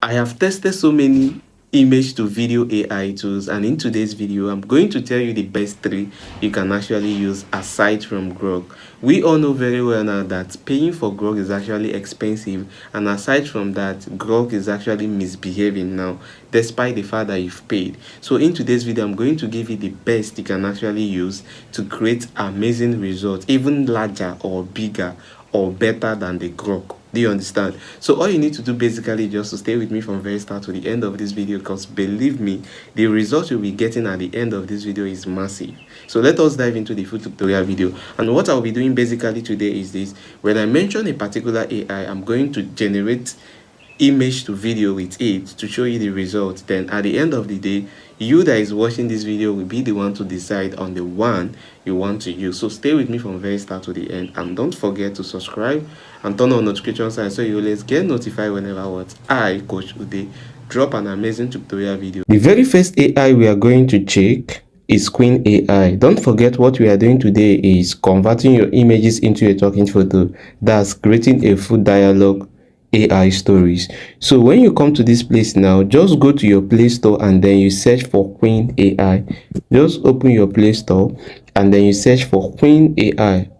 I have tested so many image to video AI tools, and in today's video I'm going to tell you the best three you can actually use aside from Grok. We all know very well now that paying for Grok is actually expensive, and aside from that, Grok is actually misbehaving now despite the fact that you've paid. So in today's video I'm going to give you the best you can actually use to create amazing results, even larger or bigger or better than the Grok. Do you understand? So all you need to do basically is just to stay with me from very start to the end of this video, because believe me, the result you'll be getting at the end of this video is massive. So let us dive into the full tutorial video. And what I'll be doing basically today is this: when I mention a particular AI, I'm going to generate image to video with it to show you the result. Then at the end of the day, you that is watching this video will be the one to decide on the one you want to use. So stay with me from very start to the end, and don't forget to subscribe and turn on notification sign so you always get notified whenever what I, Coach Ude, drop an amazing tutorial video. The very first AI we are going to check is Queen AI. Don't forget, what we are doing today is converting your images into a talking photo. That's creating a full dialogue AI stories. So when you come to this place now, just go to your Play Store and then you search for Queen AI. Just open your Play Store and then you search for Queen AI.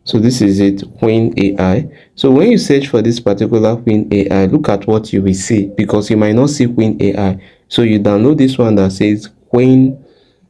So this is it, Queen AI. So when you search for this particular Queen AI, look at what you will see, because you might not see Queen AI. So you download this one that says Queen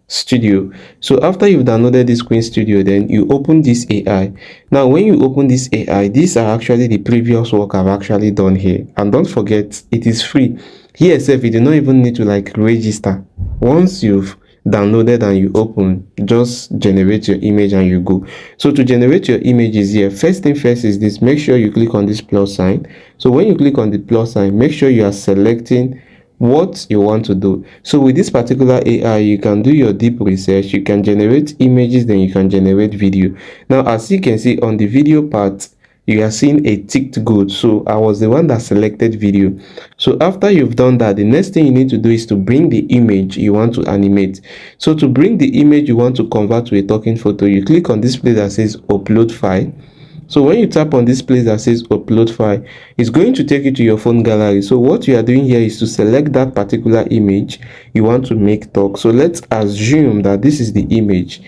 Studio. So after you've downloaded this Queen Studio, then you open this AI. Now when you open this AI, these are actually the previous work I've actually done here. And don't forget, it is free. Here itself, you do not even need to register. Once you've downloaded and you open, just generate your image and you go. So to generate your images here, first thing first is this: make sure you click on this plus sign. So when you click on the plus sign, make sure you are selecting what you want to do. So with this particular AI, you can do your deep research, you can generate images, then you can generate video. Now as you can see on the video part, you are seeing a ticked good. So I was the one that selected video. So after you've done that, the next thing you need to do is to bring the image you want to animate. So to bring the image you want to convert to a talking photo, you click on this place that says upload file. So when you tap on this place that says upload file, it's going to take you to your phone gallery. So what you are doing here is to select that particular image you want to make talk. So let's assume that this is the image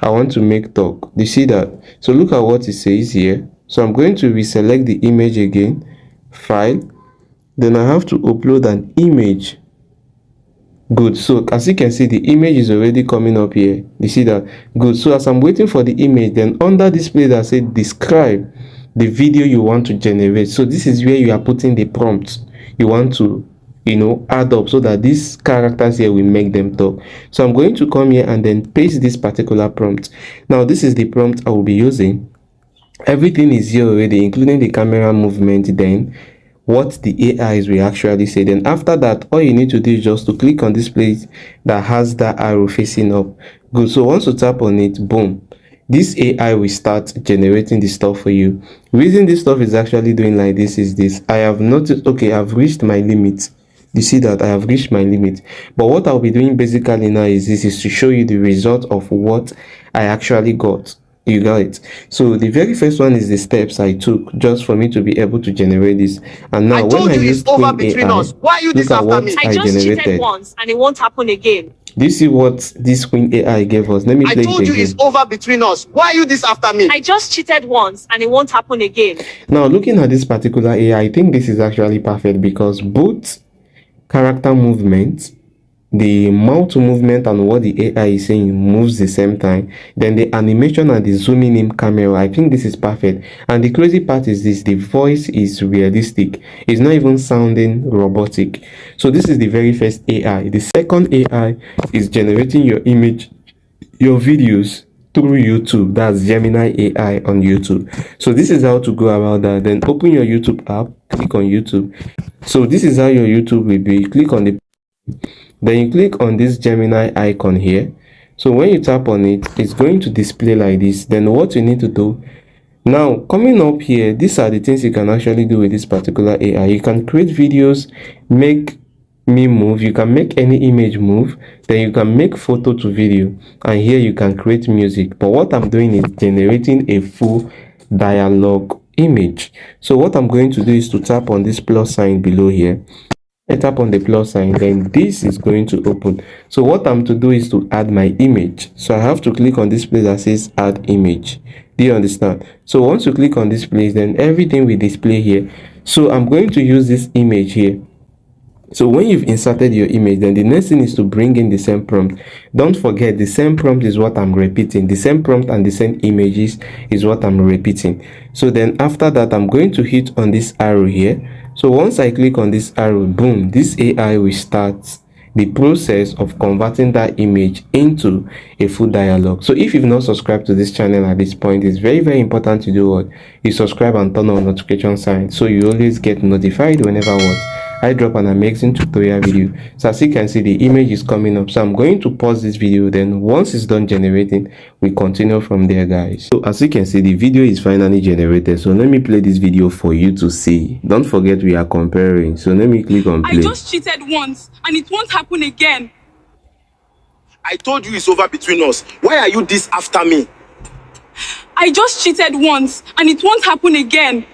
I want to make talk. You see that? So look at what it says here. So I'm going to reselect the image again, file, then I have to upload an image. Good. So as you can see, the image is already coming up here. You see that? Good. So as I'm waiting for the image, then under this place that says describe the video you want to generate, so this is where you are putting the prompts you want to add up, so that these characters here will make them talk. So I'm going to come here and then paste this particular prompt. Now this is the prompt I will be using. Everything is here already, including the camera movement, then what the AIs will actually say. Then after that, all you need to do is just to click on this place that has that arrow facing up. Good. So once you tap on it, boom, this AI will start generating the stuff for you. Reason this stuff is actually doing like this is this: I have noticed, okay, I've reached my limit. You see that I have reached my limit. But what I'll be doing basically now is this: is to show you the result of what I actually got. You got it. So the very first one is the steps I took just for me to be able to generate this. And now when I use Queen AI, look at what I just cheated once and it won't happen again. Do you see what this Queen AI gave us? Let me play it again. I told you it's over between us. Why are you this after me? I just cheated once and it won't happen again. Now looking at this particular AI, I think this is actually perfect, because both character movements, the mouth movement, and what the AI is saying moves the same time. Then the animation and the zooming in camera, I think this is perfect. And the crazy part is this: the voice is realistic. It's not even sounding robotic. So this is the very first AI. The second AI is generating your image, your videos through YouTube. That's Gemini AI on YouTube. So this is how to go about that. Then open your YouTube app, click on YouTube. So this is how your YouTube will be. Click on the, then you click on this Gemini icon here. So when you tap on it, it's going to display like this. Then what you need to do now, coming up here, these are the things you can actually do with this particular AI. You can create videos, make me move, you can make any image move, then you can make photo to video, and here you can create music. But what I'm doing is generating a full dialogue image. So what I'm going to do is to tap on this plus sign below here. I tap on the plus sign, then this is going to open. So what I'm to do is to add my image. So I have to click on this place that says add image. Do you understand? So once you click on this place, then everything will display here. So I'm going to use this image here. So when you've inserted your image, then the next thing is to bring in the same prompt. Don't forget, the same prompt is what I'm repeating. The same prompt and the same images is what I'm repeating. So then after that, I'm going to hit on this arrow here. So once I click on this arrow, boom, this AI will start the process of converting that image into a full dialogue. So if you've not subscribed to this channel at this point, it's very important to do what? You subscribe and turn on notification sign so you always get notified whenever I drop an amazing tutorial video. So as you can see, the image is coming up. So I'm going to pause this video, then once it's done generating, we continue from there, guys. So as you can see, the video is finally generated. So let me play this video for you to see. Don't forget, we are comparing. So let me click on play. I just cheated once and it won't happen again. I told you it's over between us. Why are you this after me? I just cheated once and it won't happen again.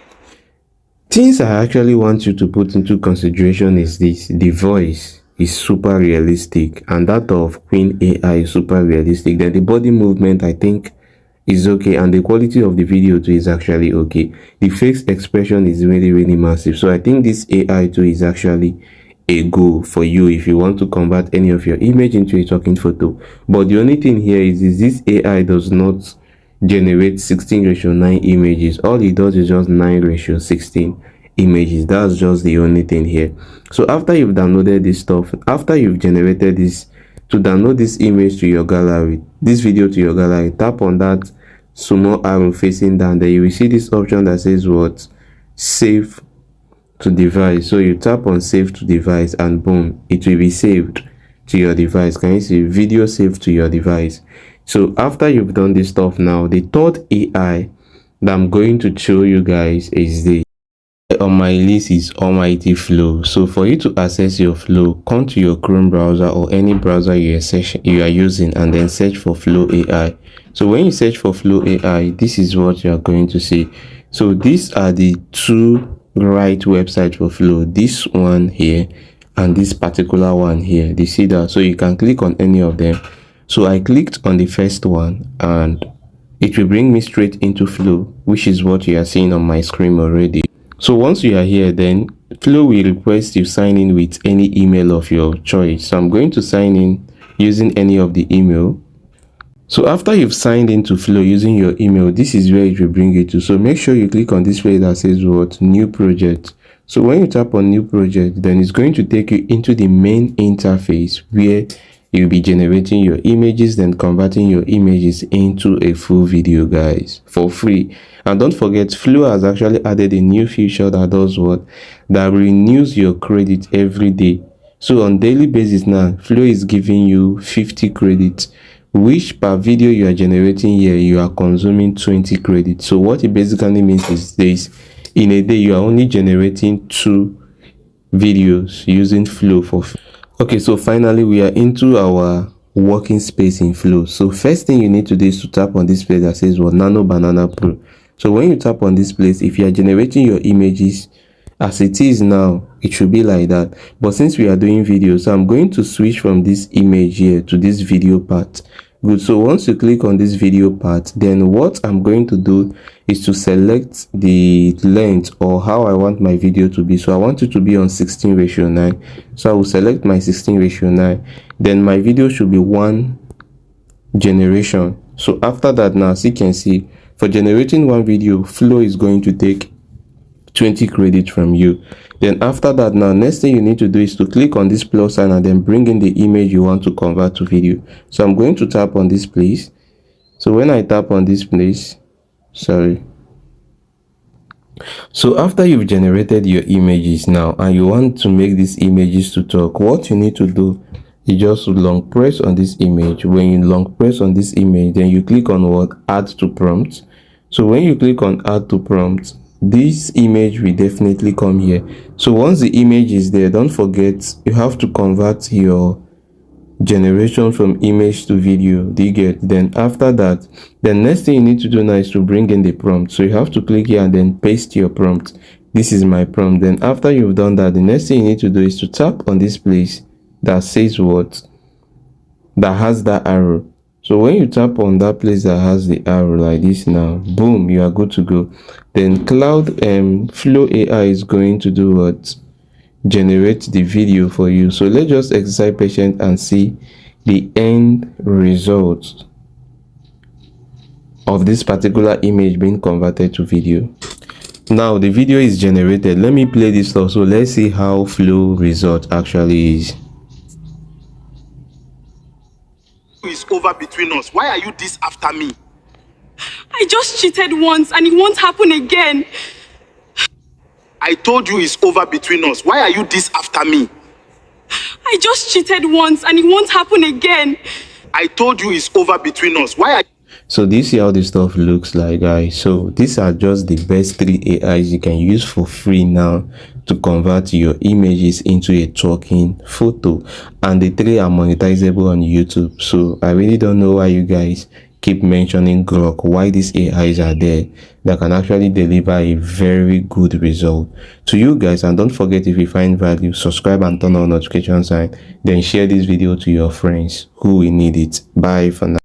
Things I actually want you to put into consideration is this: the voice is super realistic, and that of Queen AI is super realistic. Then the body movement, I think, is okay, and the quality of the video too is actually okay. The face expression is really massive. So I think this AI too is actually a go for you if you want to convert any of your image into a talking photo. But the only thing here is this AI does not generate 16:9 images. All it does is just 9:16 images. That's just the only thing here. So after you've downloaded this stuff, after you've generated this, to download this image to your gallery, this video to your gallery, tap on that small arrow facing down. There you will see this option that says what? Save to device. So you tap on save to device and boom, it will be saved to your device. Can you see video saved to your device? So after you've done this stuff, now the third AI that I'm going to show you guys is this. On my list is Almighty Flow. So for you to access your Flow, come to your Chrome browser or any browser you are using and then search for Flow AI. So when you search for Flow AI, this is what you are going to see. So these are the two right websites for Flow, this one here and this particular one here. Do you see that? So you can click on any of them. So I clicked on the first one and it will bring me straight into Flow, which is what you are seeing on my screen already. So once you are here, then Flow will request you sign in with any email of your choice. So I'm going to sign in using any of the email. So after you've signed into Flow using your email, this is where it will bring you to. So make sure you click on this place that says what? New project. So when you tap on new project, then it's going to take you into the main interface where you'll be generating your images, then converting your images into a full video, guys, for free. And don't forget, Flow has actually added a new feature that does what? That renews your credit every day. So on daily basis now, Flow is giving you 50 credits, which per video you are generating here, you are consuming 20 credits. So what it basically means is this: in a day, you are only generating 2 videos using Flow for free. Okay, so finally we are into our working space in Flow. So first thing you need to do is to tap on this place that says what? Nano Banana Pro. So when you tap on this place, if you are generating your images as it is now, it should be like that. But since we are doing video, so I'm going to switch from this image here to this video part. Good. So once you click on this video part, then what I'm going to do is to select the length or how I want my video to be. So I want it to be on 16:9. So I will select my 16:9. Then my video should be 1 generation. So after that, now as you can see, for generating 1 video, Flow is going to take 20 credits from you. Then after that, now next thing you need to do is to click on this plus sign and then bring in the image you want to convert to video. So I'm going to tap on this place. So when I tap on this place, so after you've generated your images now and you want to make these images to talk, what you need to do is just long press on this image. When you long press on this image, then you click on what? Add to prompt. So when you click on add to prompt, this image will definitely come here. So once the image is there, don't forget you have to convert your generation from image to video. Do you get? Then after that, the next thing you need to do now is to bring in the prompt. So you have to click here and then paste your prompt. This is my prompt. Then after you've done that, the next thing you need to do is to tap on this place that says what, that has that arrow. So when you tap on that place that has the arrow like this, now boom, you are good to go. Then Cloud Flow AI is going to do what, generate the video for you. So let's just exercise patience and see the end result of this particular image being converted to video. Now the video is generated. Let me play this also. Let's see how flow result actually is. Is over between us. Why are you this after me? I just cheated once and it won't happen again. I told you it's over between us. Why are you this after me? I just cheated once and it won't happen again. I told you it's over between us. Why are So this is how this stuff looks like, guys. So these are just the best 3 AIs you can use for free now to convert your images into a talking photo, and the 3 are monetizable on YouTube. So I really don't know why you guys keep mentioning Grok, why these AIs are there that can actually deliver a very good result to you guys. And don't forget, if you find value, subscribe and turn on notification sign, then share this video to your friends who will need it. Bye for now.